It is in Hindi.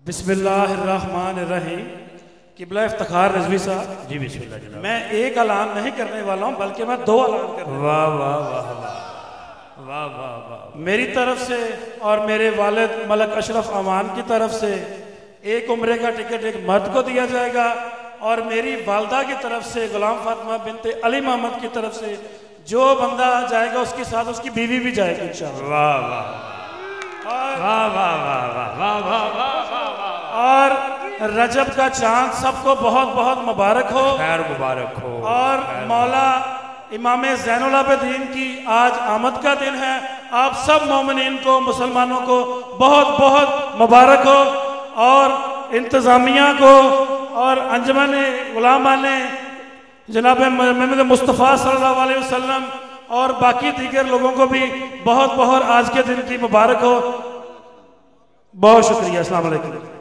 बिस्मिल्लाहिर्रहमानिर्रहीम। किबला इफ्तिखार रिजवी साहब जी बिस्मिल्लाह जनाब। मैं एक ऐलान नहीं करने वाला हूँ बल्कि मैं दो ऐलान कर रहा हूँ। वाह वाह वाह वाह वाह वाह वाह। मेरी तरफ से और मेरे वालिद मलक अशरफ अमान की तरफ से एक उम्रे का टिकट एक मर्द को दिया जाएगा और मेरी वालदा की तरफ से गुलाम फातिमा बिनते अली मोहम्मद की तरफ से जो बंदा जाएगा उसके साथ उसकी बीवी भी जाएगी इंशाअल्लाह। वाह वाह वाह वाह वाह वाह वाह वाह वाह। और रजब का चांद सबको बहुत बहुत मुबारक हो, खैर मुबारक हो। और मौला इमाम ज़ैनुल आबिदीन की आज आमद का दिन है। आप सब मोमिनीन को, मुसलमानों को बहुत बहुत मुबारक हो, और इंतज़ामिया को और अंजुमन उलमा ने जनाब मोहम्मद मुस्तफ़ा सल्लल्लाहु अलैहि वसल्लम और बाकी दीगर लोगों को भी बहुत बहुत आज के दिन की मुबारक हो। बहुत शुक्रिया। अस्सलाम वालेकुम।